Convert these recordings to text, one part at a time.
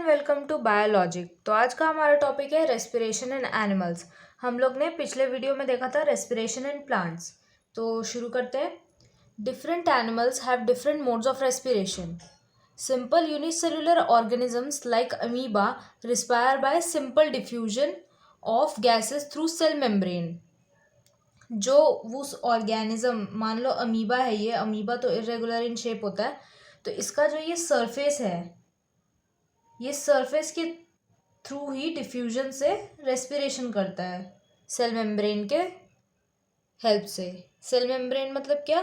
Welcome to biologic. तो आज का हमारा टॉपिक है रेस्पिरेशन इन एनिमल्स। हम लोग ने पिछले वीडियो में देखा था रेस्पिरेशन इन प्लांट्स। तो शुरू करते हैं। Different animals have different modes of respiration. Simple unicellular organisms like amoeba respire by simple diffusion of gases through cell membrane. जो उस ऑर्गेनिज्म, मान लो अमीबा है, ये अमीबा तो इरेगुलर इन शेप होता है, तो इसका जो ये सरफेस है, ये सरफेस के थ्रू ही डिफ्यूजन से रेस्पिरेशन करता है सेल मेम्ब्रेन के हेल्प से। सेल मेम्ब्रेन मतलब क्या?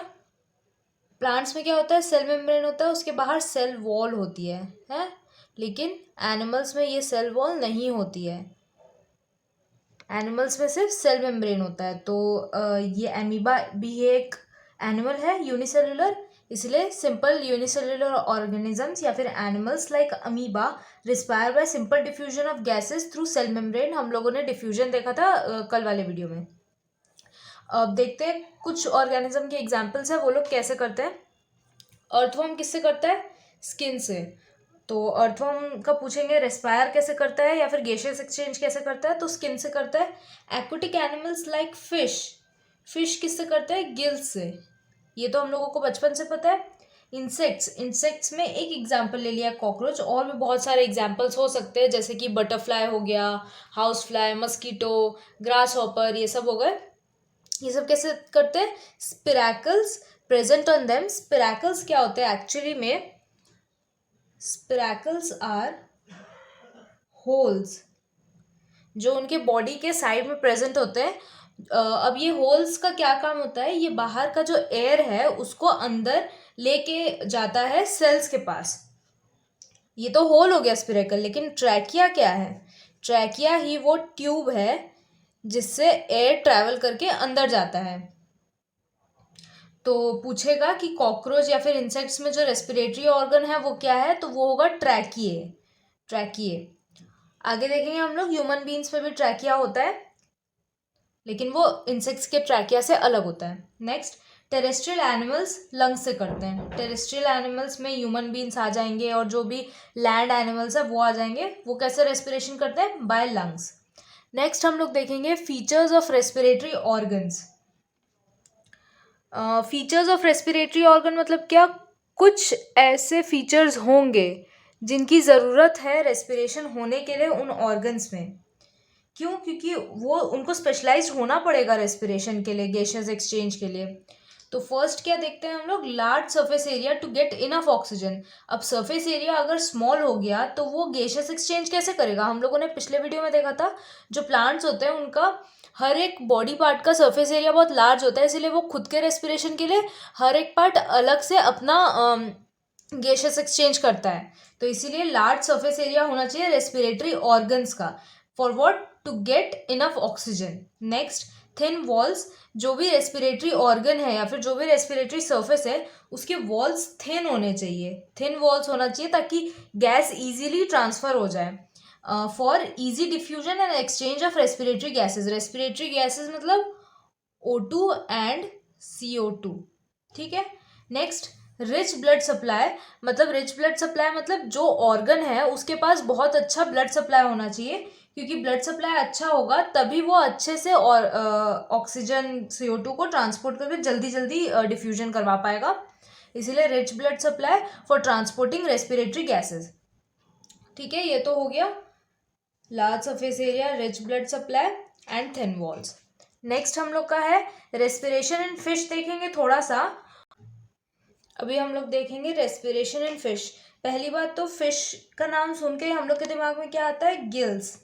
प्लांट्स में क्या होता है? सेल मेम्ब्रेन होता है, उसके बाहर सेल वॉल होती है? लेकिन एनिमल्स में ये सेल वॉल नहीं होती है। एनिमल्स में सिर्फ सेल मेम्ब्रेन होता है। तो ये अमीबा भी एक एनिमल है यूनिसेल्युलर, इसलिए सिंपल यूनिसेल्युलर ऑर्गेनिजम्स या फिर animals like amoeba respire by simple diffusion of gases through cell membrane. हम लोगों ने डिफ्यूजन देखा था कल वाले वीडियो में। अब देखते हैं कुछ ऑर्गेनिज्म के एग्जाम्पल्स है, वो लोग कैसे करते हैं। अर्थवर्म किससे करता है? स्किन से। तो अर्थवर्म का पूछेंगे रेस्पायर कैसे करता है या फिर गैसियस एक्सचेंज कैसे करता है, तो स्किन से करता है। Aquatic animals like fish, fish किससे करते हैं? गिल्स से। ये तो हम लोगों को बचपन से पता है। इंसेक्ट्स में एक एग्जाम्पल ले लिया कॉकरोच, और भी बहुत सारे एग्जाम्पल्स हो सकते हैं, जैसे कि बटरफ्लाई हो गया, house fly, mosquito, grass hopper, ये सब हो गए। ये सब कैसे करते हैं? स्पिरैकल्स प्रेजेंट ऑन देम। स्पिरैकल्स क्या होते हैं एक्चुअली में? स्पिरैकल्स आर होल्स जो उनके बॉडी के साइड में प्रेजेंट होते हैं। अब ये होल्स का क्या काम होता है? ये बाहर का जो एयर है उसको अंदर लेके जाता है सेल्स के पास। ये तो होल हो गया स्पिरेकल, लेकिन ट्रैकिया क्या है? ट्रैकिया ही वो ट्यूब है जिससे एयर ट्रैवल करके अंदर जाता है। तो पूछेगा कि कॉकरोच या फिर इंसेक्ट्स में जो रेस्पिरेटरी ऑर्गन है वो क्या है, तो वो होगा ट्रैकिए। ट्रैकिए। आगे देखेंगे हम लोग, ह्यूमन बींग्स में भी ट्रैकिया होता है, लेकिन वो इंसेक्ट्स के ट्रैकिया से अलग होता है। नेक्स्ट, टेरेस्ट्रियल एनिमल्स लंग्स से करते हैं। टेरेस्ट्रियल एनिमल्स में ह्यूमन बींग्स आ जाएंगे और जो भी लैंड एनिमल्स है वो आ जाएंगे। वो कैसे रेस्पिरेशन करते हैं? By lungs. नेक्स्ट हम लोग देखेंगे features of respiratory organs. Features of respiratory organ मतलब क्या? कुछ ऐसे फीचर्स होंगे जिनकी ज़रूरत है रेस्पिरेशन होने के लिए उन ऑर्गन्स में। क्यों? क्योंकि वो उनको स्पेशलाइज्ड होना पड़ेगा रेस्पिरेशन के लिए, गैसेस एक्सचेंज के लिए। तो फर्स्ट क्या देखते हैं हम लोग? Large surface area to get enough oxygen. अब सरफेस एरिया अगर स्मॉल हो गया तो वो गैसेस एक्सचेंज कैसे करेगा? हम लोगों ने पिछले वीडियो में देखा था, जो प्लांट्स होते हैं उनका हर एक बॉडी पार्ट का सरफेस एरिया बहुत लार्ज होता है, इसलिए वो खुद के रेस्पिरेशन के लिए हर एक पार्ट अलग से अपना गैसेस एक्सचेंज करता है। तो इसीलिए लार्ज सरफेस एरिया होना चाहिए रेस्पिरेटरी ऑर्गन्स का। For what? To get enough oxygen. Next, thin walls. जो भी रेस्पिरेटरी ऑर्गन है या फिर जो भी रेस्पिरेटरी सरफेस है उसके वॉल्स थिन होने चाहिए। थिन वॉल्स होना चाहिए ताकि गैस इजीली ट्रांसफर हो जाए। For easy diffusion and exchange of respiratory gases. Respiratory gases मतलब O2 एंड CO2। ठीक है। Next, rich blood supply. मतलब रिच ब्लड सप्लाई मतलब जो ऑर्गन है उसके पास बहुत अच्छा ब्लड सप्लाई होना चाहिए, क्योंकि ब्लड सप्लाई अच्छा होगा तभी वो अच्छे से और ऑक्सीजन CO2 को ट्रांसपोर्ट करके जल्दी जल्दी डिफ्यूजन करवा पाएगा। इसीलिए rich blood supply for transporting respiratory gases. ठीक है, ये तो हो गया large surface area, rich blood supply and thin walls. Next हम लोग का है रेस्पिरेशन इन फिश। देखेंगे थोड़ा सा। अभी हम लोग देखेंगे रेस्पिरेशन इन फिश। पहली बात तो फिश का नाम सुन के हम लोग के दिमाग में क्या आता है? गिल्स।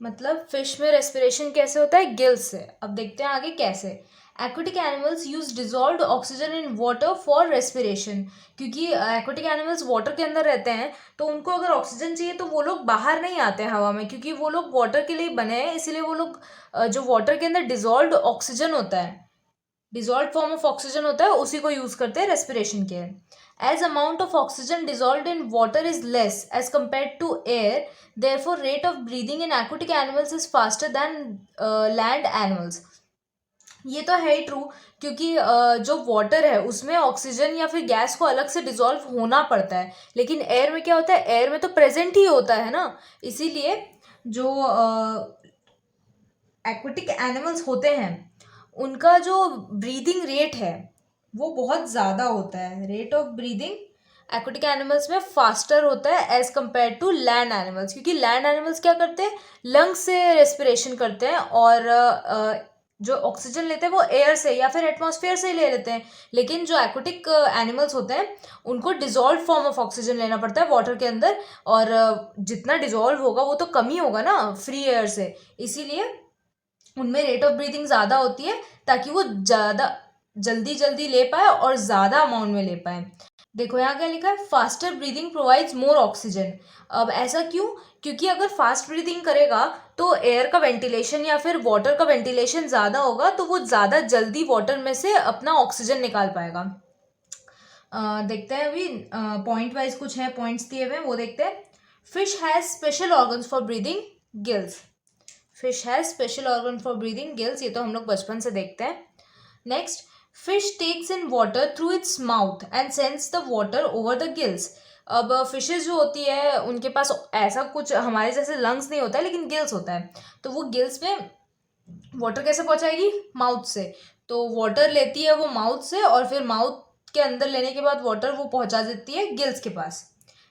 मतलब फिश में रेस्पिरेशन कैसे होता है? गिल्स से। अब देखते हैं आगे कैसे। Aquatic animals use dissolved oxygen in water for respiration. क्योंकि एक्वेटिक एनिमल्स वाटर के अंदर रहते हैं, तो उनको अगर ऑक्सीजन चाहिए तो वो लोग बाहर नहीं आते हैं हवा में, क्योंकि वो लोग वाटर के लिए बने हैं। इसीलिए वो लोग जो वाटर के अंदर डिजॉल्व्ड ऑक्सीजन होता है, डिजॉल्व फॉर्म ऑफ ऑक्सीजन होता है, उसी को यूज करते हैं रेस्पिरेशन के। As amount of oxygen dissolved in water is less as compared to air, therefore rate of breathing in aquatic animals is faster than land animals। ये तो है ही ट्रू, क्योंकि जो वाटर है उसमें ऑक्सीजन या फिर गैस को अलग से डिसॉल्व होना पड़ता है, लेकिन एयर में क्या होता है, एयर में तो प्रेजेंट ही होता है ना। इसीलिए जो एक्वेटिक एनिमल्स होते हैं उनका जो ब्रीदिंग रेट है वो बहुत ज़्यादा होता है। Rate of breathing aquatic animals में फास्टर होता है as compare to land animals, क्योंकि लैंड एनिमल्स क्या करते हैं, लंग्स से रेस्पिरेशन करते हैं और जो ऑक्सीजन लेते हैं वो एयर से या फिर एटमॉस्फेयर से ही ले लेते हैं। लेकिन जो एक्वेटिक एनिमल्स होते हैं उनको डिजॉल्व फॉर्म ऑफ ऑक्सीजन लेना पड़ता है वाटर के अंदर, और जितना डिजॉल्व होगा वो तो कम ही होगा ना फ्री एयर से, इसीलिए उनमें रेट ऑफ ब्रीदिंग ज़्यादा होती है ताकि वो ज़्यादा जल्दी जल्दी ले पाए और ज़्यादा अमाउंट में ले पाए। देखो यहाँ क्या लिखा है, फास्टर ब्रीदिंग प्रोवाइड्स मोर ऑक्सीजन। अब ऐसा क्यों, क्योंकि अगर फास्ट ब्रीदिंग करेगा तो एयर का वेंटिलेशन या फिर वाटर का वेंटिलेशन ज़्यादा होगा, तो वो ज़्यादा जल्दी वाटर में से अपना ऑक्सीजन निकाल पाएगा। देखते हैं अभी पॉइंट वाइज कुछ है, पॉइंट्स दिए हुए हैं वो देखते हैं। Fish has special organs for breathing, gills. Fish has special organ for breathing, gills, ये तो हम लोग बचपन से देखते हैं। Next, fish takes in water through its mouth and sends the water over the gills. अब फिशेज जो होती है उनके पास ऐसा कुछ हमारे जैसे लंग्स नहीं होता है, लेकिन गिल्स होता है, तो वो गिल्स में वाटर कैसे पहुंचाएगी, माउथ से। तो वाटर लेती है वो माउथ से और फिर माउथ के अंदर लेने के बाद वाटर वो पहुंचा देती है गिल्स के पास।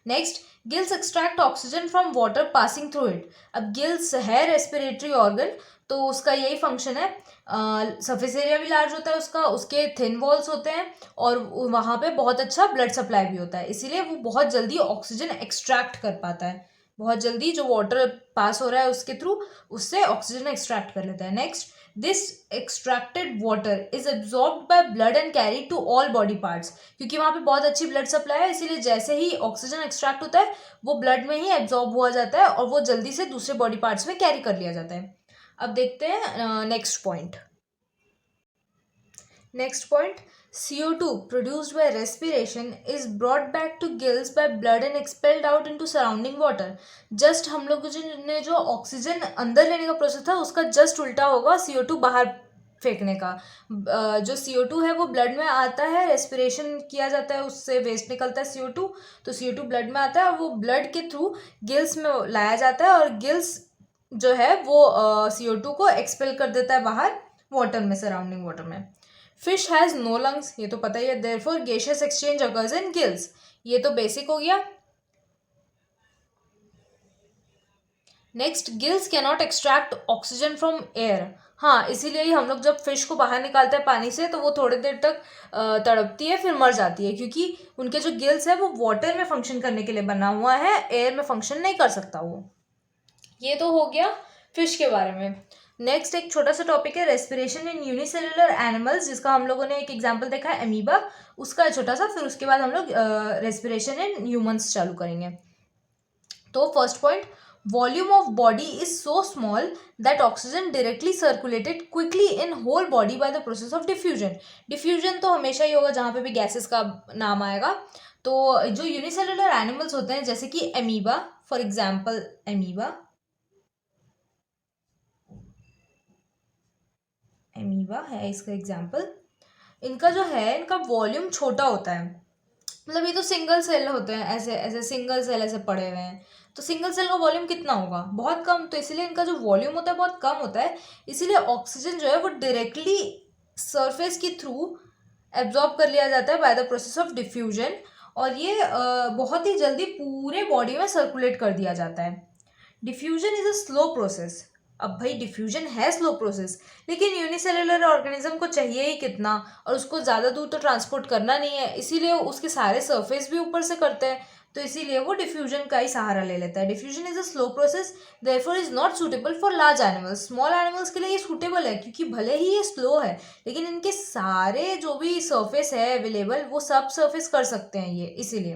Next, gills extract oxygen from water passing through it. अब गिल्स है रेस्पिरेटरी ऑर्गन, तो उसका यही फंक्शन है। सरफेस एरिया भी लार्ज होता है उसका, उसके थिन वॉल्स होते हैं और वहाँ पे बहुत अच्छा ब्लड सप्लाई भी होता है, इसीलिए वो बहुत जल्दी ऑक्सीजन एक्सट्रैक्ट कर पाता है। बहुत जल्दी जो वाटर पास हो रहा है उसके थ्रू उससे ऑक्सीजन एक्सट्रैक्ट कर लेता है। Next, this extracted water is absorbed by blood and carry to all body parts. क्योंकि वहाँ पे बहुत अच्छी ब्लड सप्लाई है, इसीलिए जैसे ही ऑक्सीजन एक्सट्रैक्ट होता है वो ब्लड में ही एब्जॉर्ब हुआ जाता है और वो जल्दी से दूसरे बॉडी पार्ट्स में कैरी कर लिया जाता है। अब देखते हैं next point. Next point, CO2 produced by respiration is brought back to gills by blood and expelled out into surrounding water। Just हम लोग ने जो ऑक्सीजन अंदर लेने का प्रोसेस था उसका जस्ट उल्टा होगा CO2 बाहर फेंकने का। जो CO2 है वो ब्लड में आता है, रेस्पिरेशन किया जाता है, उससे वेस्ट निकलता है CO2, तो CO2 ब्लड में आता है और वो ब्लड के थ्रू गिल्स में लाया जाता है और गिल्स जो है वो CO2 को एक्सपेल कर देता है बाहर वाटर में, सराउंडिंग वाटर में। फिश हैज़ नो लंग्स, ये तो पता ही है, therefore gaseous exchange occurs in gills, ये तो बेसिक हो गया। Next, gills can not extract oxygen from air. हाँ, इसीलिए ही हम लोग जब फिश को बाहर निकालते हैं पानी से तो वो थोड़ी देर तक तड़पती है फिर मर जाती है, क्योंकि उनके जो गिल्स है वो वाटर में फंक्शन करने के लिए बना हुआ है, एयर में फंक्शन नहीं कर सकता वो। ये तो हो गया फिश के बारे में। नेक्स्ट एक छोटा सा टॉपिक है रेस्पिरेशन इन यूनिसेलुलर एनिमल्स, जिसका हम लोगों ने एक एग्जांपल देखा है एमीबा, उसका छोटा सा, फिर उसके बाद हम लोग रेस्पिरेशन इन ह्यूमंस चालू करेंगे। तो first point, volume of body is so small that oxygen directly circulated quickly in whole body by the process of diffusion. Diffusion तो हमेशा ही होगा जहाँ पे भी गैसेस का नाम आएगा। तो जो यूनिसेलुलर एनिमल्स होते हैं जैसे कि एमीबा, फॉर एग्जाम्पल एमीबा है इसका एग्जाम्पल, इनका जो है इनका वॉल्यूम छोटा होता है। मतलब ये तो सिंगल सेल होते हैं, ऐसे ऐसे सिंगल सेल ऐसे पड़े हुए हैं, तो सिंगल सेल का वॉल्यूम कितना होगा, बहुत कम, तो इसीलिए इनका जो वॉल्यूम होता है बहुत कम होता है, इसीलिए ऑक्सीजन जो है वो डायरेक्टली सरफेस के थ्रू एब्जॉर्ब कर लिया जाता है bye the process of diffusion, और ये बहुत ही जल्दी पूरे बॉडी में सर्कुलेट कर दिया जाता है। Diffusion is a slow process. अब भाई डिफ्यूजन है स्लो प्रोसेस, लेकिन यूनिसेलुलर ऑर्गेनिज्म को चाहिए ही कितना, और उसको ज़्यादा दूर तो ट्रांसपोर्ट करना नहीं है, इसीलिए उसके सारे सरफेस भी ऊपर से करते हैं, तो इसीलिए वो डिफ्यूजन का ही सहारा ले लेता है। Diffusion is a slow process, therefore is not suitable for large animals. Small animals के लिए ये सूटेबल है, क्योंकि भले ही ये स्लो है लेकिन इनके सारे जो भी सरफेस है अवेलेबल वो सब सरफेस कर सकते हैं ये, इसीलिए।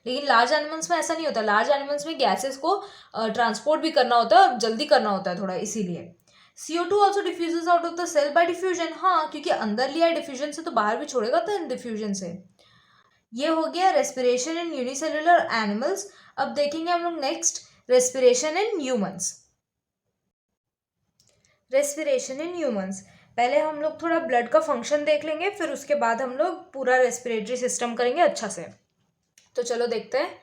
लेकिन लार्ज एनिमल्स में ऐसा नहीं होता, लार्ज एनिमल्स में गैसेस को ट्रांसपोर्ट भी करना होता है और जल्दी करना होता है थोड़ा, इसीलिए। CO2 also diffuses out of the cell by diffusion. हाँ, क्योंकि अंदर लिया है डिफ्यूजन से तो बाहर भी छोड़ेगा तो डिफ्यूजन से। ये हो गया रेस्पिरेशन इन यूनिसेलुलर एनिमल्स। अब देखेंगे हम लोग next respiration in humans. Respiration in humans, पहले हम लोग थोड़ा ब्लड का फंक्शन देख लेंगे, फिर उसके बाद हम लोग पूरा रेस्पिरेटरी सिस्टम करेंगे अच्छा से। तो चलो देखते हैं।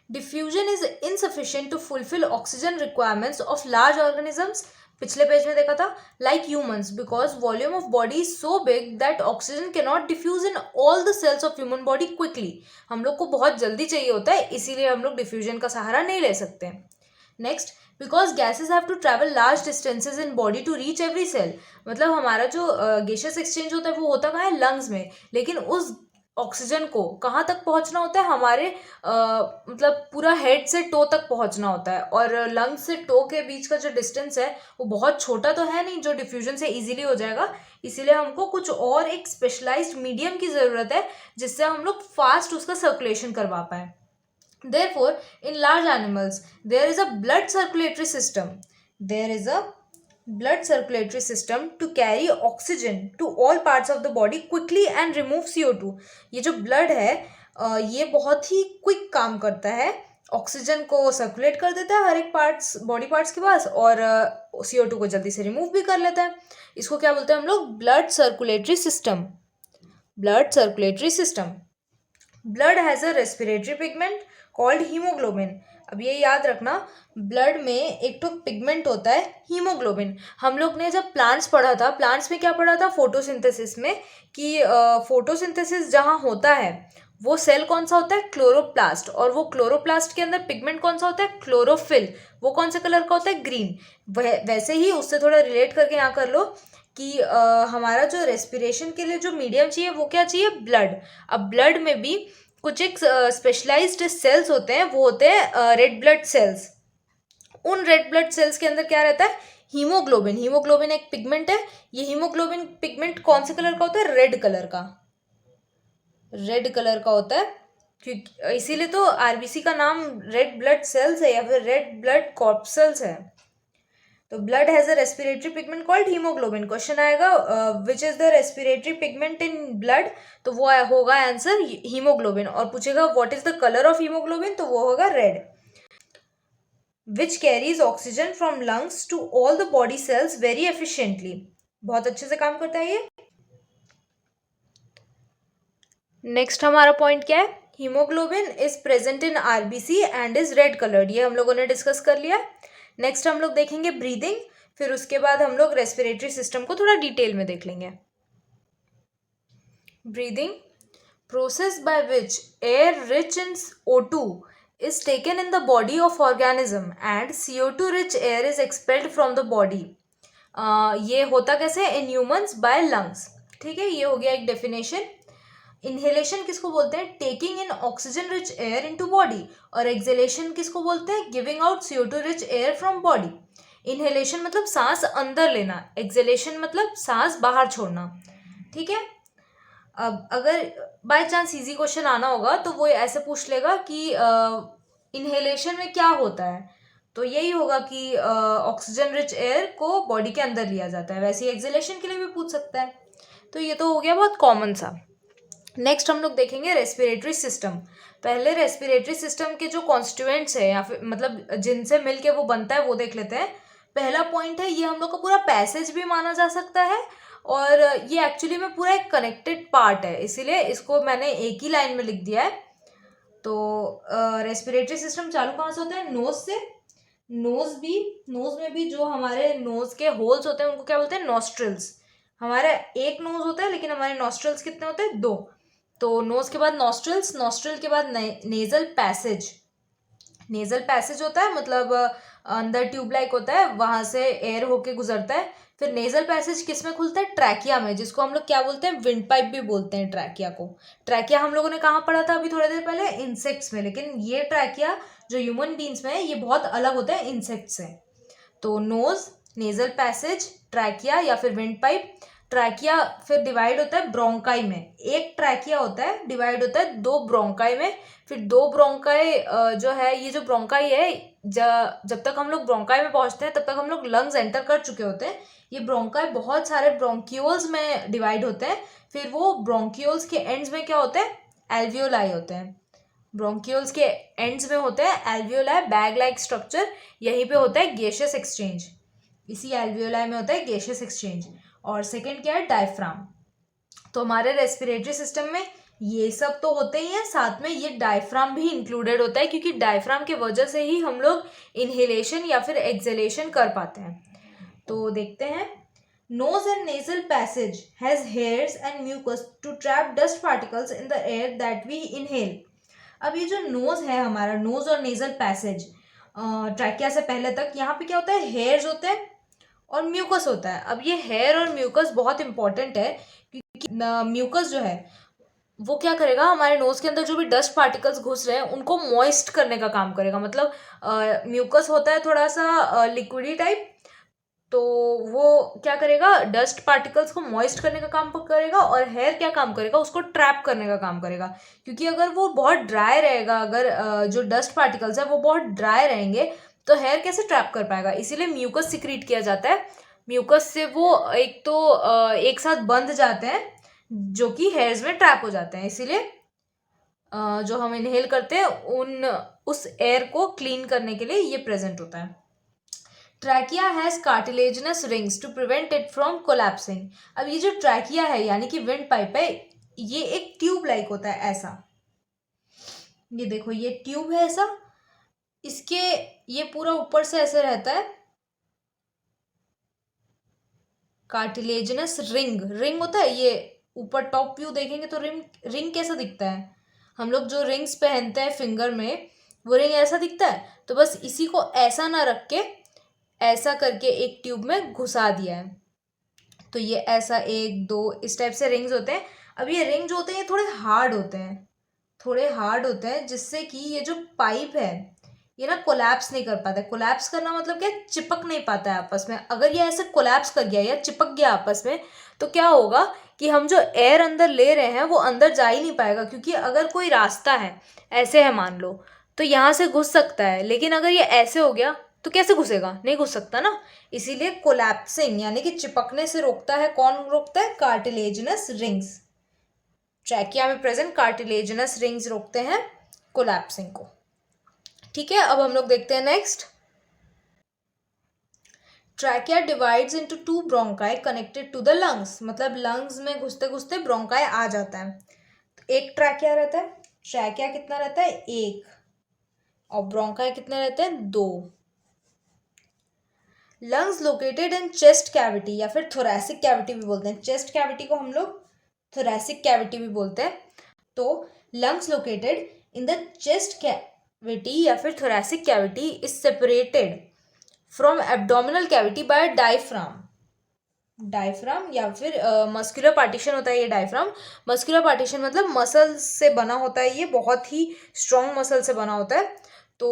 Diffusion is insufficient to fulfil oxygen requirements of large organisms, पिछले पेज में देखा था, like humans, because volume of body is so big that oxygen can not diffuse in all the cells of human body quickly. हम लोग को बहुत जल्दी चाहिए होता है, इसीलिए हम लोग डिफ्यूजन का सहारा नहीं ले सकते। Next, because gases have to travel large distances in body to reach every cell, मतलब हमारा जो गैसियस एक्सचेंज होता है वो होता कहाँ है, लंग्स में, लेकिन उस ऑक्सीजन को कहाँ तक पहुँचना होता है, हमारे मतलब पूरा हेड से टो तक पहुँचना होता है, और लंग्स से टो के बीच का जो डिस्टेंस है वो बहुत छोटा तो है नहीं जो डिफ्यूजन से इजीली हो जाएगा, इसीलिए हमको कुछ और एक स्पेशलाइज्ड मीडियम की ज़रूरत है जिससे हम लोग फास्ट उसका सर्कुलेशन करवा पाए। Therefore, in large animals, there is a blood circulatory system. There is a blood circulatory system to carry oxygen to all parts of the body quickly and remove CO2. ये जो blood है ये बहुत ही quick काम करता है, oxygen को circulate कर देता है हर एक पार्ट्स, बॉडी पार्ट्स के पास, और CO2 को जल्दी से रिमूव भी कर लेता है। इसको क्या बोलते हैं हम लोग, blood circulatory system. Blood circulatory system. Blood has a respiratory pigment called haemoglobin. अब ये याद रखना, ब्लड में एक तो पिगमेंट होता है हीमोग्लोबिन। हम लोग ने जब प्लांट्स पढ़ा था, प्लांट्स में क्या पढ़ा था, फोटोसिंथेसिस में, कि फोटोसिंथेसिस जहाँ होता है वो सेल कौन सा होता है, क्लोरोप्लास्ट, और वो क्लोरोप्लास्ट के अंदर पिगमेंट कौन सा होता है, क्लोरोफिल, वो कौन से कलर का होता है, ग्रीन। वैसे ही उससे थोड़ा रिलेट करके यहाँ कर लो कि हमारा जो रेस्पिरेशन के लिए जो मीडियम चाहिए वो क्या चाहिए, ब्लड। अब ब्लड में भी कुछ एक स्पेशलाइज्ड सेल्स होते हैं, वो होते हैं रेड ब्लड सेल्स। उन रेड ब्लड सेल्स के अंदर क्या रहता है, हीमोग्लोबिन। हीमोग्लोबिन एक पिगमेंट है, ये हीमोग्लोबिन पिगमेंट कौन से कलर का होता है, रेड कलर का, रेड कलर का होता है, क्योंकि इसीलिए तो आरबीसी का नाम रेड ब्लड सेल्स है या फिर रेड ब्लड कॉर्पसेल्स है। तो blood has a respiratory pigment called haemoglobin. Question आएगा which is the respiratory pigment in blood, तो वो होगा आंसर हीमोग्लोबिन, और पूछेगा what is the colour of haemoglobin, तो वो होगा red. Which carries oxygen from lungs to all the body cells very efficiently, बहुत अच्छे से काम करता है ये। नेक्स्ट हमारा पॉइंट क्या है, haemoglobin is present in RBC and is red coloured, ये हम लोगों ने डिस्कस कर लिया। नेक्स्ट हम लोग देखेंगे ब्रीदिंग, फिर उसके बाद हम लोग रेस्पिरेटरी सिस्टम को थोड़ा डिटेल में देख लेंगे। Breathing, process by which air rich in O2 is taken in the body of organism and CO2 rich air is expelled from the body. ये होता कैसे, इन ह्यूमंस बाय लंग्स, ठीक है, ये हो गया एक डेफिनेशन। इनहेलेशन किसको बोलते हैं, taking in oxygen rich air into body, और एक्सहेलेशन किसको बोलते हैं, giving out CO2 rich air from body. Inhalation मतलब सांस अंदर लेना, एक्सहेलेशन मतलब सांस बाहर छोड़ना, ठीक है। अब अगर बाय चांस इजी क्वेश्चन आना होगा तो वो ऐसे पूछ लेगा कि इनहेलेशन में क्या होता है, तो यही होगा कि ऑक्सीजन रिच एयर को बॉडी के अंदर लिया जाता है, वैसे ही एक्सहेलेशन के लिए भी पूछ सकता है। तो ये तो हो गया बहुत कॉमन सा। नेक्स्ट हम लोग देखेंगे रेस्पिरेटरी सिस्टम। पहले रेस्पिरेटरी सिस्टम के जो कॉन्स्टिट्यूएंट्स है या फिर मतलब जिनसे मिलके वो बनता है वो देख लेते हैं। पहला पॉइंट है, ये हम लोग का पूरा पैसेज भी माना जा सकता है, और ये एक्चुअली में पूरा एक कनेक्टेड पार्ट है, इसीलिए इसको मैंने एक ही लाइन में लिख दिया है। तो रेस्पिरेटरी सिस्टम चालू कहाँ से होता है, नोज से। नोज में भी जो हमारे नोज के होल्स होते हैं उनको क्या बोलते हैं, नॉस्ट्रिल्स। हमारा एक नोज होता है लेकिन हमारे नॉस्ट्रिल्स कितने होते हैं, 2। तो नोज के बाद नॉस्ट्रिल्स, नॉस्ट्रिल के बाद नेजल पैसेज। नेजल पैसेज होता है मतलब अंदर ट्यूब लाइक होता है, वहां से एयर होके गुजरता है। फिर नेजल पैसेज किस में खुलता है, ट्रैकिया में, जिसको हम लोग क्या बोलते हैं, विंड पाइप भी बोलते हैं ट्रैकिया को। ट्रैकिया हम लोगों ने कहाँ पढ़ा था अभी थोड़ी देर पहले, इंसेक्ट्स में, लेकिन ये ट्रैकिया जो ह्यूमन बींग्स में है ये बहुत अलग होता है इंसेक्ट से। तो नोज, नेजल पैसेज, ट्रैकिया या फिर विंड पाइप। ट्रैकिया फिर डिवाइड होता है ब्रोंकाई में, एक ट्रैकिया होता है डिवाइड होता है 2 ब्रोंकाई में। फिर 2 ब्रोंकाई जो है, ये जो ब्रोंकाई है जब तक हम लोग ब्रोंकाई में पहुंचते हैं तब तक हम लोग लंग्स एंटर कर चुके होते हैं। ये ब्रोंकाई बहुत सारे ब्रोंक्यूल्स में डिवाइड होते हैं। फिर वो ब्रोंक्यूल्स के एंड्स में क्या होते हैं, एल्वियोलाई होते हैं। ब्रोंक्यूल्स के एंड्स में होते हैं एल्वियोलाई, बैग लाइक स्ट्रक्चर, यहीं पे होता है गैसियस एक्सचेंज, इसी एल्वियोलाई में होता है गैसियस एक्सचेंज। और सेकंड क्या है, डायफ्राम। तो हमारे रेस्पिरेटरी सिस्टम में ये सब तो होते ही हैं, साथ में ये डायफ्राम भी इंक्लूडेड होता है, क्योंकि डायफ्राम के वजह से ही हम लोग इनहेलेशन या फिर एक्सहेलेशन कर पाते हैं। तो देखते हैं, nose and nasal passage has hairs and mucus to trap dust particles in the air that we inhale. अब ये जो नोज है हमारा, नोज और नेजल पैसेज ट्रैकिया से पहले तक, यहाँ पे क्या होता है, हेयर्स होते हैं और म्यूकस होता है। अब ये हेयर और म्यूकस बहुत इंपॉर्टेंट है, क्योंकि म्यूकस जो है वो क्या करेगा, हमारे नोज के अंदर जो भी डस्ट पार्टिकल्स घुस रहे हैं उनको मॉइस्ट करने का काम करेगा। मतलब म्यूकस होता है थोड़ा सा लिक्विडी टाइप, तो वो क्या करेगा, डस्ट पार्टिकल्स को मॉइस्ट करने का काम करेगा, और हेयर क्या काम करेगा, उसको ट्रैप करने का काम करेगा। क्योंकि अगर वो बहुत ड्राई रहेगा, अगर जो डस्ट पार्टिकल्स है वो बहुत ड्राई रहेंगे, तो हेयर कैसे ट्रैप कर पाएगा, इसीलिए म्यूकस सिक्रीट किया जाता है। म्यूकस से वो एक तो एक साथ बंध जाते हैं, जो कि हेयर्स में ट्रैप हो जाते हैं, इसीलिए जो हम इनहेल करते हैं उस एयर को क्लीन करने के लिए ये प्रेजेंट होता है। Trachea has cartilaginous rings to prevent it from collapsing. अब ये जो ट्रैकिया है यानी कि विंड पाइप है, ये एक ट्यूब लाइक होता है ऐसा, ये देखो ये ट्यूब है ऐसा, इसके ये पूरा ऊपर से ऐसे रहता है, कार्टिलेजिनस रिंग, रिंग होता है ये ऊपर टॉप व्यू देखेंगे तो रिंग, रिंग कैसा दिखता है, हम लोग जो रिंग्स पहनते हैं फिंगर में वो रिंग ऐसा दिखता है। तो बस इसी को ऐसा ना रख के ऐसा करके एक ट्यूब में घुसा दिया है, तो ये ऐसा एक दो इस टाइप से रिंग्स होते हैं। अब ये रिंग जो होते हैं ये थोड़े हार्ड होते हैं, थोड़े हार्ड होते हैं, जिससे कि ये जो पाइप है ये ना कोलैप्स नहीं कर पाता। कोलैप्स करना मतलब क्या, चिपक नहीं पाता है आपस में। अगर ये ऐसे कोलैप्स कर गया या चिपक गया आपस में, तो क्या होगा कि हम जो एयर अंदर ले रहे हैं वो अंदर जा ही नहीं पाएगा, क्योंकि अगर कोई रास्ता है, ऐसे है मान लो, तो यहाँ से घुस सकता है, लेकिन अगर ये ऐसे हो गया तो कैसे घुसेगा, नहीं घुस सकता ना। इसीलिए कोलैप्सिंग यानी कि चिपकने से रोकता है, कौन रोकता है, कार्टिलेजिनस रिंग्स। ट्रैकिया में प्रेजेंट कार्टिलेजिनस रिंग्स रोकते हैं कोलैप्सिंग को। ठीक है, अब हम लोग देखते हैं next. Trachea divides into two bronchi connected to the lungs. मतलब लंग्स में घुसते घुसते ब्रोंकाई आ जाता है, तो एक ट्रैकिया रहता है, ट्रैकिया कितना रहता है, एक, और ब्रोंकाई कितने रहते हैं, दो। Lungs located in chest cavity या फिर थोरैसिक कैविटी भी बोलते हैं, चेस्ट कैविटी को हम लोग थोरैसिक कैविटी भी बोलते हैं। तो lungs located in the chest cavity या फिर thoracic cavity is separated from abdominal cavity by diaphragm. Diaphragm या फिर मस्कुलर पार्टीशन होता है ये डायफ्राम। मस्कुलर पार्टीशन मतलब मसल से बना होता है, ये बहुत ही स्ट्रॉन्ग मसल से बना होता है। तो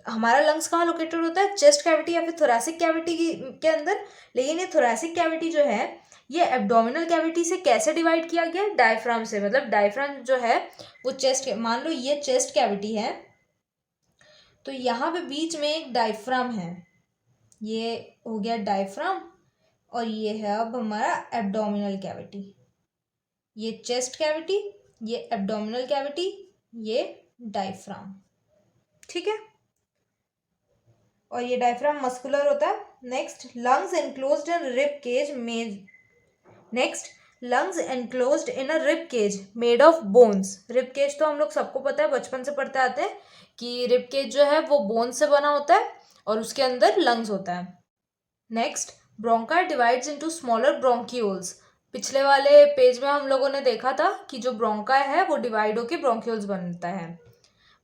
हमारा लंग्स कहाँ लोकेटेड होता है, चेस्ट कैविटी या फिर थोरैसिक कैविटी के अंदर। लेकिन ये थोरैसिक कैविटी जो है ये एब्डोमिनल कैविटी से कैसे डिवाइड किया गया, डायफ्राम से। मतलब डायफ्राम जो है वो चेस्ट, मान लो ये चेस्ट कैविटी है, तो यहाँ पे बीच में एक डायफ्राम है, ये हो गया डायफ्राम, और ये है अब हमारा एब्डोमिनल कैविटी। ये चेस्ट कैविटी, ये एब्डोमिनल कैविटी, ये डायफ्राम। ठीक है, और ये डायफ्राम मस्कुलर होता है। Next, lungs enclosed in rib cage में, next lungs enclosed in a rib cage made of bones. Rib cage तो हम लोग सबको पता है, बचपन से पढ़ते आते हैं कि रिब केज जो है वो बोन से बना होता है और उसके अंदर लंग्स होता है। Next, bronchi divides into smaller bronchioles. पिछले वाले पेज में हम लोगों ने देखा था कि जो ब्रोंकाई है वो डिवाइड होकर ब्रोंक्यूल्स बनता है।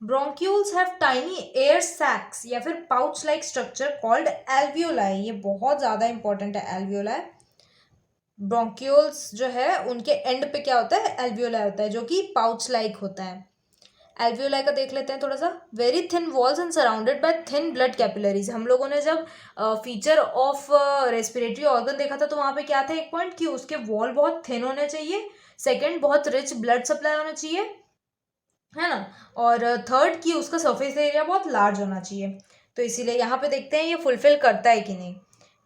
Bronchioles have tiny air sacs या फिर pouch like structure called alveoli. ये बहुत ज़्यादा इंपॉर्टेंट है एल्वियोलाई। ब्रोंक्यूल्स जो है उनके एंड पे क्या होता है, एल्वियोलाई होता है, जो कि पाउच लाइक होता है। एल्वियोलाई का देख लेते हैं थोड़ा सा। Very thin walls and surrounded by thin blood capillaries. हम लोगों ने जब फीचर ऑफ रेस्पिरेटरी ऑर्गन देखा था तो वहाँ पे क्या था, एक पॉइंट कि उसके वॉल बहुत थिन होने चाहिए, सेकंड बहुत रिच ब्लड सप्लाई होना चाहिए, है ना, और थर्ड कि उसका सरफेस एरिया बहुत लार्ज होना चाहिए। तो इसीलिए यहाँ पे देखते हैं ये फुलफिल करता है कि नहीं।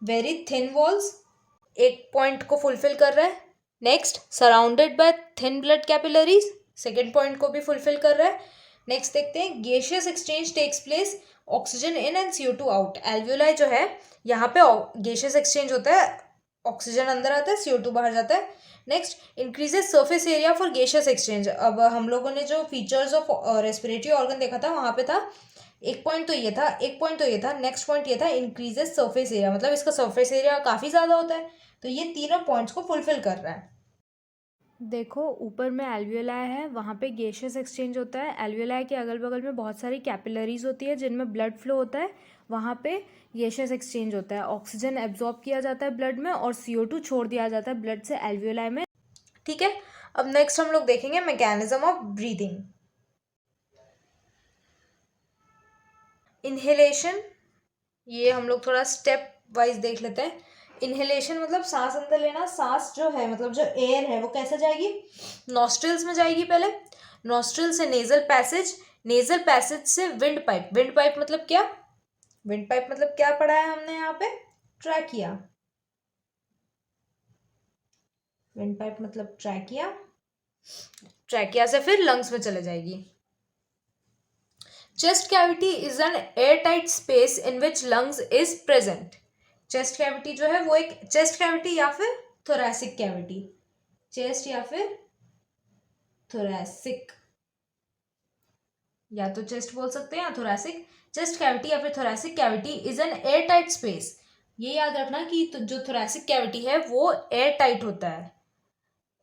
वेरी थिन वॉल्स एक पॉइंट को फुलफिल कर रहा है। Next, surrounded by thin blood capillaries, second point को भी फुलफिल कर रहा है। नेक्स्ट देखते हैं, gaseous exchange takes place, oxygen in and CO2 out. Alveoli जो है यहाँ पे गैसियस एक्सचेंज होता है ऑक्सीजन अंदर आता है, CO2 बाहर जाता है। Next, increases surface area for gaseous exchange. अब हम लोगों ने जो फीचर्स ऑफ रेस्पिरेटरी ऑर्गन देखा था वहाँ पे था, एक पॉइंट तो ये था, एक पॉइंट तो ये था, नेक्स्ट पॉइंट ये था इंक्रीजेस सरफेस एरिया, मतलब इसका सरफेस एरिया काफ़ी ज़्यादा होता है। तो ये तीनों पॉइंट्स को फुलफिल कर रहा है। देखो ऊपर में एल्वियोलाई है, वहाँ पे गैसियस एक्सचेंज होता है। एल्वियोलाई के अगल बगल में बहुत सारी कैपिलरीज होती है जिनमें ब्लड फ्लो होता है, वहाँ पे गैसियस एक्सचेंज होता है। ऑक्सीजन एब्जॉर्ब किया जाता है ब्लड में और CO2 छोड़ दिया जाता है ब्लड से एल्वियोलाई में। ठीक है, अब नेक्स्ट हम लोग देखेंगे मैकेनिज्म ऑफ ब्रीदिंग। इनहेलेशन, ये हम लोग थोड़ा स्टेप वाइज देख लेते हैं। इनहेलेशन मतलब सांस अंदर लेना। सांस जो है मतलब जो एयर है वो कैसे जाएगी, नॉस्ट्रिल्स में जाएगी पहले, नॉस्ट्रिल से नेजल पैसेज, नेजल पैसेज से विंड पाइप। विंड पाइप मतलब क्या, विंड पाइप मतलब क्या पढ़ा है हमने यहाँ पे, ट्रैकिया। विंड पाइप मतलब ट्रैकिया, ट्रैकिया से फिर लंग्स में चले जाएगी। Chest cavity is an air tight space in which lungs is present. Chest cavity जो है वो एक, चेस्ट कैविटी या फिर थोरैसिक कैविटी, चेस्ट या फिर थोरैसिक, या तो चेस्ट बोल सकते हैं या थोरैसिक। चेस्ट कैविटी या फिर thoracic cavity is an air tight space. ये याद रखना कि तो जो थोरैसिक कैविटी है वो एयर टाइट होता है।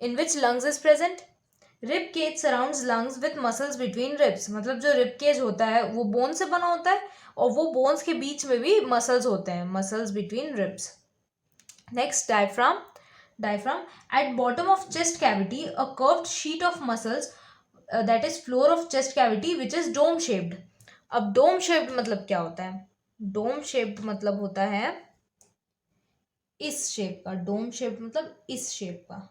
In which lungs is present, rib cage surrounds lungs with muscles between ribs. मतलब जो रिब केज होता है वो बोन से बना होता है और वो बोन्स के बीच में भी मसल्स होते हैं, muscles between ribs. Next, diaphragm. Diaphragm, at bottom of chest cavity a curved sheet of muscles that is floor of chest cavity which is dome shaped. अब डोम शेप्ड मतलब क्या होता है, डोम शेप्ड मतलब होता है इस शेप का, डोम शेप्ड मतलब इस शेप का,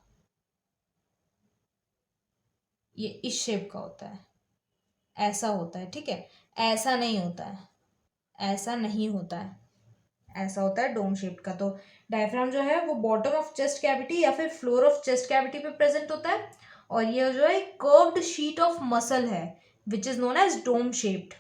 ये इस शेप का होता है, ऐसा होता है। ठीक है, ऐसा नहीं होता है, ऐसा नहीं होता है, ऐसा होता है डोम शेप का। तो डायफ्राम जो है वो बॉटम ऑफ चेस्ट कैविटी या फिर फ्लोर ऑफ चेस्ट कैविटी पे प्रेजेंट होता है और ये जो है कर्व्ड शीट ऑफ मसल है which is known as dome shaped.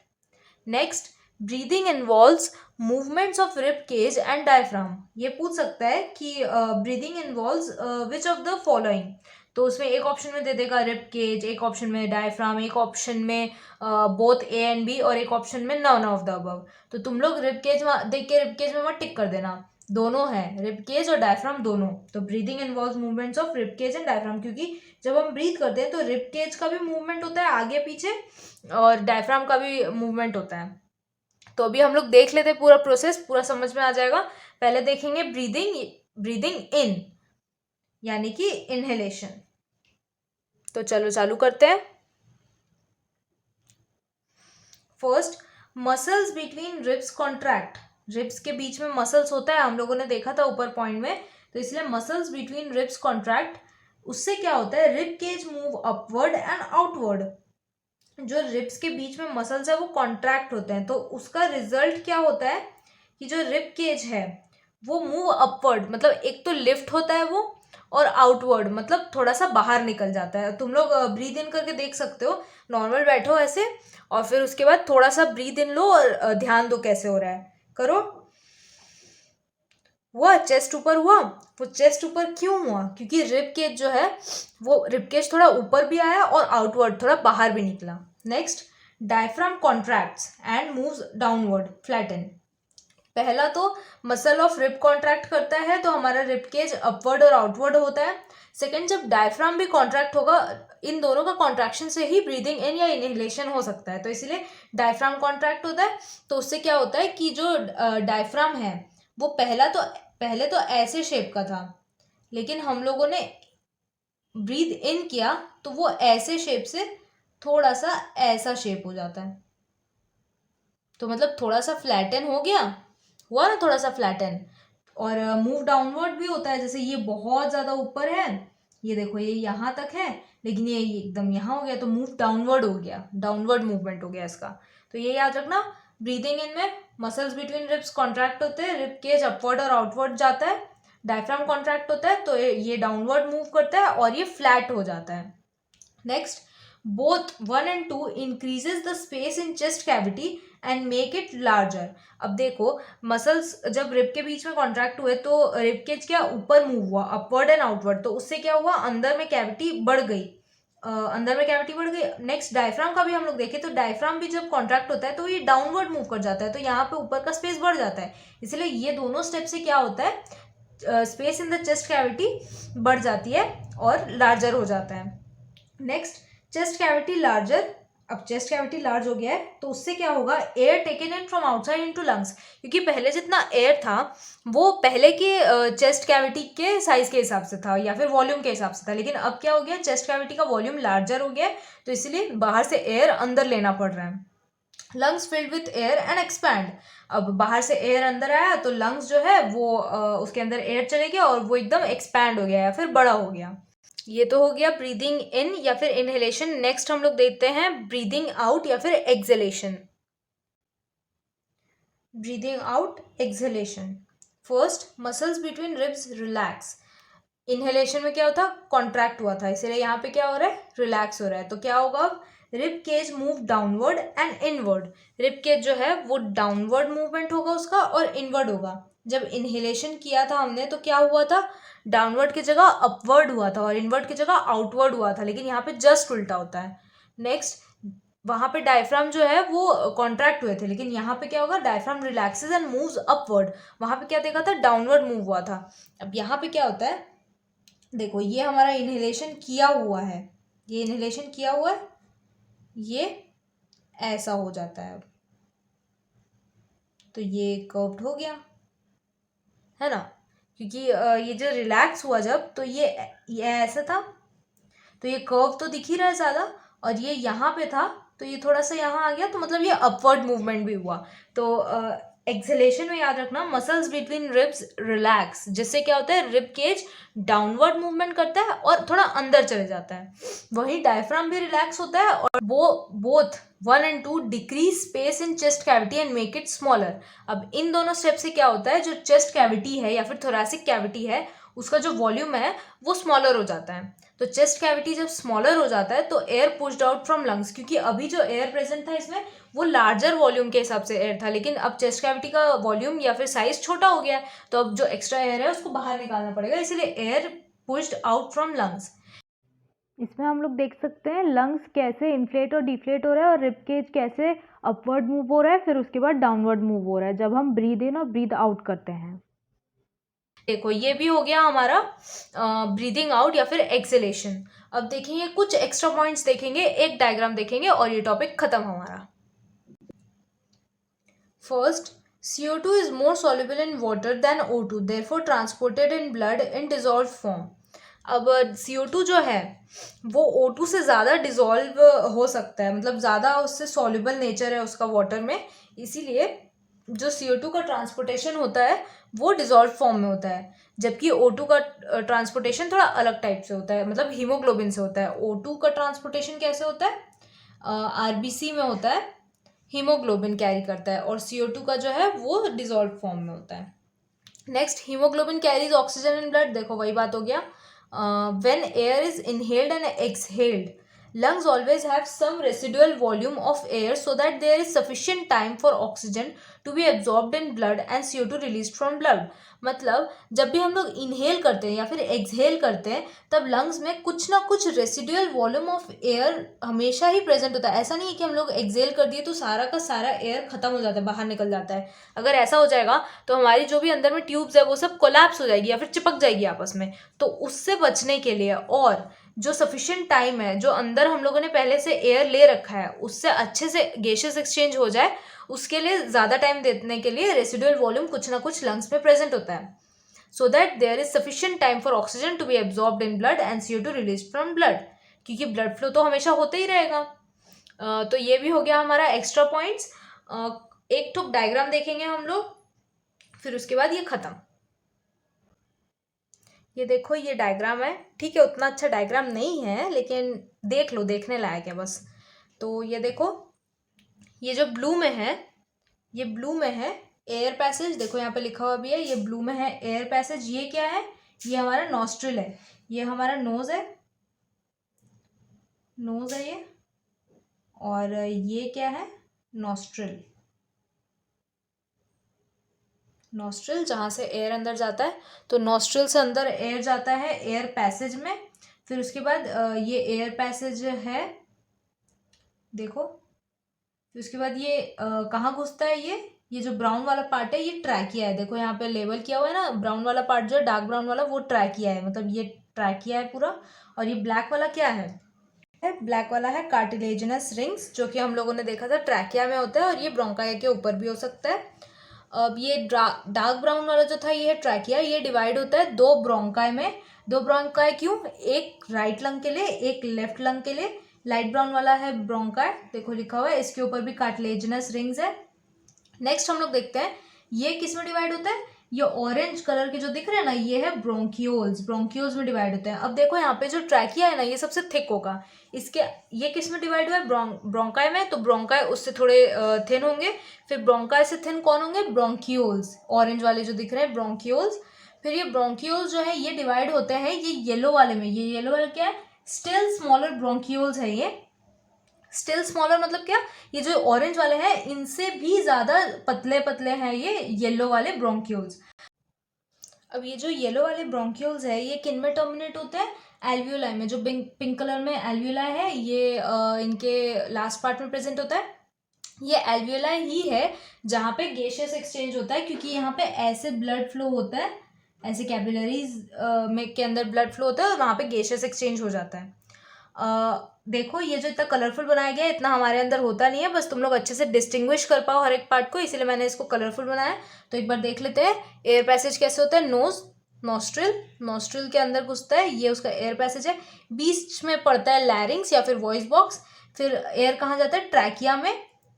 Next, breathing involves movements of rib cage and diaphragm. ये पूछ सकता है कि breathing involves which of the following. तो उसमें एक ऑप्शन में दे देगा रिब केज, एक ऑप्शन में डायफ्राम, एक ऑप्शन में बोथ A एंड B और एक ऑप्शन में नन ऑफ द अबव। तो तुम लोग रिब केज देख के रिब केज में मत टिक कर देना, दोनों है, रिब केज और डायफ्राम दोनों। तो breathing involves movements of rib cage and diaphragm, क्योंकि जब हम ब्रीथ करते हैं तो रिब केज का भी मूवमेंट होता है आगे पीछे और डायफ्राम का भी मूवमेंट होता है। तो अभी हम लोग देख लेते हैं पूरा प्रोसेस, पूरा समझ में आ जाएगा। पहले देखेंगे ब्रीदिंग, ब्रीदिंग इन यानी कि इनहेलेशन। तो चलो चालू करते हैं। First, muscles between ribs contract. Ribs के बीच में मसल्स होता है, हम लोगों ने देखा था ऊपर पॉइंट में, तो इसलिए मसल्स बिटवीन रिब्स कॉन्ट्रैक्ट। उससे क्या होता है, rib cage move upward and outward. जो रिब्स के बीच में मसल्स है वो कॉन्ट्रैक्ट होते हैं, तो उसका रिजल्ट क्या होता है कि जो रिब केज है वो मूव अपवर्ड, मतलब एक तो लिफ्ट होता है वो, और आउटवर्ड मतलब थोड़ा सा बाहर निकल जाता है। तुम लोग ब्रीद इन करके देख सकते हो, नॉर्मल बैठो ऐसे और फिर उसके बाद थोड़ा सा ब्रीद इन लो और ध्यान दो कैसे हो रहा है, करो। हुआ, चेस्ट ऊपर हुआ। वो चेस्ट ऊपर क्यों हुआ, क्योंकि रिब केज जो है वो रिब केज थोड़ा ऊपर भी आया और आउटवर्ड थोड़ा बाहर भी निकला। Next, diaphragm contracts and moves downward flatten. पहला तो मसल ऑफ रिब कॉन्ट्रैक्ट करता है तो हमारा रिब केज अपवर्ड और आउटवर्ड होता है। सेकंड, जब डायफ्राम भी कॉन्ट्रैक्ट होगा, इन दोनों का कॉन्ट्रैक्शन से ही ब्रीदिंग इन या इनहेलेशन हो सकता है, तो इसीलिए डायफ्राम कॉन्ट्रैक्ट होता है। तो उससे क्या होता है कि जो डायफ्राम है वो पहले तो ऐसे शेप का था, लेकिन हम लोगों ने ब्रीद इन किया तो वो ऐसे शेप से थोड़ा सा ऐसा शेप हो जाता है, तो मतलब थोड़ा सा फ्लैटन हो गया, हुआ ना थोड़ा सा फ्लैटन। और मूव डाउनवर्ड भी होता है, जैसे ये बहुत ज़्यादा ऊपर है, ये देखो ये यहाँ तक है, लेकिन ये एकदम यहाँ हो गया तो मूव डाउनवर्ड हो गया, डाउनवर्ड मूवमेंट हो गया इसका। तो ये याद रखना, ब्रीदिंग इन में मसल्स बिटवीन रिब्स कॉन्ट्रैक्ट होते हैं, रिब केज अपवर्ड और आउटवर्ड जाता है, डायफ्राम कॉन्ट्रैक्ट होता है तो ये डाउनवर्ड मूव करता है और ये फ्लैट हो जाता है। Next, both 1 and 2 increases the space in chest cavity and make it larger. अब देखो, मसल्स जब रिब के बीच में कॉन्ट्रैक्ट हुए तो रिब केज क्या ऊपर मूव हुआ, अपवर्ड एंड आउटवर्ड, तो उससे क्या हुआ, अंदर में कैविटी बढ़ गई, अंदर में कैविटी बढ़ गई। नेक्स्ट डायफ्राम का भी हम लोग देखें तो डायफ्राम भी जब कॉन्ट्रैक्ट होता है तो ये डाउनवर्ड मूव कर जाता है, तो यहाँ पे ऊपर का स्पेस बढ़ जाता है। इसलिए ये दोनों स्टेप से क्या होता है, space in the chest cavity बढ़ जाती है और लार्जर हो जाता है। Next, chest cavity larger. अब चेस्ट कैविटी लार्ज हो गया है तो उससे क्या होगा, air taken in from outside into lungs, क्योंकि पहले जितना एयर था वो पहले के चेस्ट कैविटी के साइज के हिसाब से था या फिर वॉल्यूम के हिसाब से था, लेकिन अब क्या हो गया, चेस्ट कैविटी का वॉल्यूम लार्जर हो गया है, तो इसलिए बाहर से एयर अंदर लेना पड़ रहा है। Lungs filled with air and expand. अब बाहर से एयर अंदर आया तो लंग्स जो है वो उसके अंदर एयर चले गया और वो एकदम एक्सपैंड हो गया या फिर बड़ा हो गया। ये तो हो गया ब्रीदिंग इन या फिर इनहेलेशन। नेक्स्ट हम लोग देखते हैं ब्रीदिंग आउट या फिर exhalation. Breathing out, exhalation. First, muscles between ribs relax. Inhalation में क्या होता, कॉन्ट्रैक्ट हुआ था, इसलिए यहाँ पे क्या हो रहा है, रिलैक्स हो रहा है, तो क्या होगा, rib cage move downward and inward. Rib cage जो है वो डाउनवर्ड मूवमेंट होगा उसका और इनवर्ड होगा। जब इनहेलेशन किया था हमने तो क्या हुआ था, डाउनवर्ड की जगह अपवर्ड हुआ था और इनवर्ड की जगह आउटवर्ड हुआ था, लेकिन यहाँ पे जस्ट उल्टा होता है। नेक्स्ट, वहाँ पे डायफ्राम जो है वो कॉन्ट्रैक्ट हुए थे, लेकिन यहाँ पे क्या होगा, diaphragm relaxes and moves upward. वहाँ पे क्या देखा था, डाउनवर्ड मूव हुआ था। अब यहाँ पे क्या होता है, देखो ये हमारा इनहेलेशन किया हुआ है, ये इनहेलेशन किया हुआ है, ये ऐसा हो जाता है, तो ये कर्व्ड हो गया है ना, क्योंकि ये जो रिलैक्स हुआ जब तो ये ऐसा था, तो ये कर्व तो दिख ही रहा है ज़्यादा, और ये यहाँ पे था तो ये थोड़ा सा यहाँ आ गया, तो मतलब ये अपवर्ड मूवमेंट भी हुआ। तो एक्सहेलेशन में याद रखना, मसल्स बिटवीन रिब्स रिलैक्स, जिससे क्या होता है, रिब केज डाउनवर्ड मूवमेंट करता है और थोड़ा अंदर चले जाता है। वही डायफ्राम भी रिलैक्स होता है और वो both 1 and 2 decrease space in chest cavity and make it smaller. अब इन दोनों स्टेप से क्या होता है, जो चेस्ट कैविटी है या फिर थोरैसिक कैविटी है उसका जो वॉल्यूम है वो स्मॉलर हो जाता है। तो चेस्ट कैविटी जब स्मॉलर हो जाता है तो air pushed out from lungs, क्योंकि अभी जो एयर प्रेजेंट था इसमें वो लार्जर वॉल्यूम के हिसाब से एयर था, लेकिन अब चेस्ट कैविटी का वॉल्यूम या फिर साइज छोटा हो गया है, तो अब जो एक्स्ट्रा एयर है उसको बाहर निकालना पड़ेगा, इसलिए air pushed out from lungs. इसमें हम लोग देख सकते हैं लंग्स कैसे इन्फ्लेट और डिफ्लेट हो रहा है और रिब केज कैसे अपवर्ड मूव हो रहा है, फिर उसके बाद डाउनवर्ड मूव हो रहा है जब हम ब्रीद इन और ब्रीद आउट करते हैं। देखो ये भी हो गया हमारा ब्रीदिंग आउट या फिर एक्सहेलेशन। अब देखेंगे कुछ एक्स्ट्रा पॉइंट्स, देखेंगे एक डायग्राम देखेंगे और ये टॉपिक खत्म हमारा। First, CO2 is more soluble in water than O2, therefore transported in blood in dissolved form. अब CO2 जो है वो O2 से ज़्यादा डिजॉल्व हो सकता है, मतलब ज़्यादा उससे सॉल्युबल नेचर है उसका वाटर में, इसीलिए जो CO2 का ट्रांसपोर्टेशन होता है वो डिजॉल्व फॉर्म में होता है, जबकि O2 का ट्रांसपोर्टेशन थोड़ा अलग टाइप से होता है, मतलब हीमोग्लोबिन से होता है। O2 का ट्रांसपोर्टेशन कैसे होता है, RBC में होता है, हीमोग्लोबिन कैरी करता है, और CO2 का जो है वो डिजॉल्व फॉर्म में होता है। Next, haemoglobin carries oxygen in blood. देखो वही बात हो गया, when air is inhaled and exhaled, lungs always have some residual volume of air so that there is sufficient time for oxygen to be absorbed in blood and CO2 released from blood. मतलब जब भी हम लोग inhale करते हैं या फिर exhale करते हैं तब लंग्स में कुछ ना कुछ रेसिडुअल वॉल्यूम ऑफ एयर हमेशा ही प्रेजेंट होता है। ऐसा नहीं है कि हम लोग एक्सहेल कर दिए तो सारा का सारा एयर खत्म हो जाता है, बाहर निकल जाता है। अगर ऐसा हो जाएगा तो हमारी जो भी अंदर में ट्यूब्स है वो सब कोलैप्स हो जाएगी या फिर चिपक जाएगी आपस में। तो उससे बचने के लिए और जो सफिशिएंट टाइम है, जो अंदर हम लोगों ने पहले से एयर ले रखा है उससे अच्छे से गैसेस एक्सचेंज हो जाए, उसके लिए ज़्यादा टाइम देने के लिए रेसिडुअल वॉल्यूम कुछ ना कुछ लंग्स में प्रेजेंट होता है, so that there is sufficient time for oxygen to be absorbed in blood and CO2 release from blood, क्योंकि ब्लड फ्लो तो हमेशा होते ही रहेगा। तो ये भी हो गया हमारा एक्स्ट्रा पॉइंट्स। एक ठोक डायग्राम देखेंगे हम लोग, फिर उसके बाद ये खत्म। ये देखो ये डायग्राम है, ठीक है उतना अच्छा डायग्राम नहीं है लेकिन देख लो, देखने लायक है बस। तो ये देखो, ये जो ब्लू में है, ये ब्लू में है एयर पैसेज, देखो यहाँ पे लिखा हुआ भी है, ये ब्लू में है एयर पैसेज। ये क्या है, ये हमारा नॉस्ट्रिल है, ये हमारा नोज है, नोज है ये, और ये क्या है, नॉस्ट्रिल। नॉस्ट्रिल जहाँ से एयर अंदर जाता है, तो नॉस्ट्रिल से अंदर एयर जाता है एयर पैसेज में। फिर उसके बाद ये एयर पैसेज है, देखो। फिर उसके बाद ये कहाँ घुसता है, ये जो ब्राउन वाला पार्ट है ये ट्रैकिया है। देखो यहाँ पे लेबल किया हुआ है ना, ब्राउन वाला पार्ट जो है डार्क ब्राउन वाला वो ट्रैकिया है, मतलब ये ट्रैकिया है पूरा। और ये ब्लैक वाला क्या है, ब्लैक वाला है कार्टिलेजिनस रिंग्स, जो कि हम लोगों ने देखा था ट्रैकिया में होता है, और ये ब्रोंकाई के ऊपर भी हो सकता है। अब ये डार्क ब्राउन वाला जो था ये है ट्रैकिया। ये डिवाइड होता है दो ब्रोंकाई में। दो ब्रोंकाई क्यों, एक राइट लंग के लिए, एक लेफ्ट लंग के लिए। लाइट ब्राउन वाला है ब्रोंकाई, देखो लिखा हुआ है, इसके ऊपर भी कार्टिलेजिनस रिंग्स है। नेक्स्ट हम लोग देखते हैं ये किस में डिवाइड होता है। ये ऑरेंज कलर के जो दिख रहे हैं ना, ये है ब्रोंकियोल्स। ब्रोंकियोल्स में डिवाइड होते हैं। अब देखो यहाँ पे जो ट्रैकिया है ना, ये सबसे थिक होगा। इसके ये किस में डिवाइड हुआ है, ब्रोंकाई में, तो ब्रोंकाई उससे थोड़े थिन होंगे। फिर ब्रोंकाई से थिन कौन होंगे, ब्रोंकियोल्स, ऑरेंज वाले जो दिख रहे हैं ब्रोंकियोल्स। फिर ये ब्रोंकियोल्स जो है ये डिवाइड होते हैं ये येलो वाले में। ये येलो वाला क्या है, स्टिल स्मॉलर ब्रोंकियोल्स है ये। स्टिल स्मॉलर मतलब क्या, ये जो ऑरेंज वाले हैं इनसे भी ज्यादा पतले पतले हैं ये येलो वाले ब्रोंक्यूल्स। अब ये जो येलो वाले ब्रोंक्यूल्स है ये किन में टर्मिनेट होते हैं, एल्वियोलाई में। जो पिंक कलर में एल्वियोलाई है ये इनके लास्ट पार्ट में प्रेजेंट होता है। ये एल्वियोलाई ही है जहाँ पे गैसियस एक्सचेंज होता है, क्योंकि यहाँ पे ऐसे ब्लड फ्लो होता है, ऐसे कैपिलरीज में के अंदर ब्लड फ्लो होता है और वहाँ पे गैसियस एक्सचेंज हो जाता है। देखो ये जो इतना कलरफुल बनाया गया है इतना हमारे अंदर होता नहीं है, बस तुम लोग अच्छे से डिस्टिंग्विश कर पाओ हर एक पार्ट को, इसीलिए मैंने इसको कलरफुल बनाया। तो एक बार देख लेते हैं एयर पैसेज कैसे होता है। नोज, नॉस्ट्रिल, नॉस्ट्रिल के अंदर घुसता है, ये उसका एयर पैसेज है। बीच में पड़ता है लैरिंग्स या फिर वॉइस बॉक्स। फिर एयर कहाँ जाता है, ट्रैकिया में,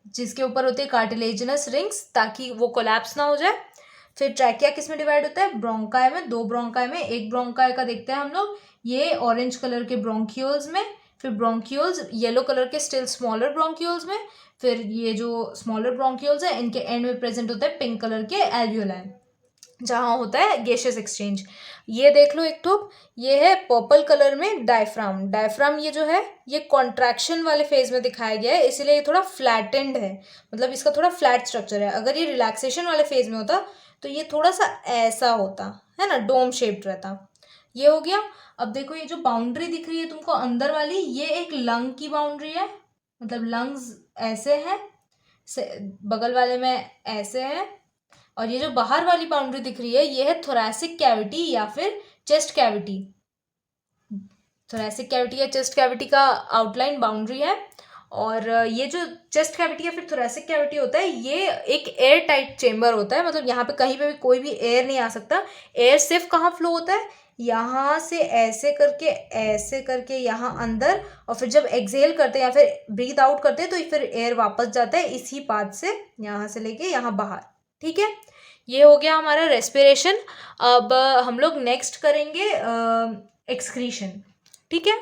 जिसके ऊपर होते हैं कार्टिलेजिनस रिंग्स ताकि वो कोलैप्स ना हो जाए। फिर ट्रैकिया किस में डिवाइड होता है, ब्रोंकाई में, दो ब्रोंकाई में। एक ब्रोंकाई का देखते हैं हम लोग, ये ऑरेंज कलर के ब्रोंकियोल्स में। फिर ब्रोंकियोल्स येलो कलर के स्टिल स्मॉलर ब्रोंकियोल्स में। फिर ये जो स्मॉलर ब्रोंकियोल्स है इनके एंड में प्रेजेंट होता है पिंक कलर के एल्वियोलाई, जहाँ होता है गैसियस एक्सचेंज। ये देख लो एक तो, ये है पर्पल कलर में डायफ्राम। डायफ्राम ये जो है ये कॉन्ट्रैक्शन वाले फेज में दिखाया गया है, इसीलिए ये थोड़ा फ्लैटेंड है, मतलब इसका थोड़ा फ्लैट स्ट्रक्चर है। अगर ये रिलैक्सेशन वाले फेज में होता तो ये थोड़ा सा ऐसा होता है ना, डोम शेप्ड रहता। ये हो गया। अब देखो ये जो बाउंड्री दिख रही है तुमको अंदर वाली, ये एक लंग की बाउंड्री है, मतलब लंग्स ऐसे हैं, बगल वाले में ऐसे है। और ये जो बाहर वाली बाउंड्री दिख रही है ये है थोरैसिक कैविटी या फिर चेस्ट कैविटी। थोरैसिक कैविटी या चेस्ट कैविटी का आउटलाइन बाउंड्री है। और ये जो चेस्ट कैविटी या फिर थोरैसिक कैविटी होता है ये एक एयर टाइट चेम्बर होता है, मतलब यहाँ पे कहीं पे भी कोई भी एयर नहीं आ सकता। एयर सिर्फ कहाँ फ्लो होता है, यहाँ से ऐसे करके यहाँ अंदर, और फिर जब एक्सहेल करते हैं या फिर ब्रीथ आउट करते हैं तो फिर एयर वापस जाता है इसी पाथ से, यहाँ से लेके यहाँ बाहर। ठीक है, ये हो गया हमारा रेस्पिरेशन। अब हम लोग नेक्स्ट करेंगे एक्सक्रीशन। ठीक है।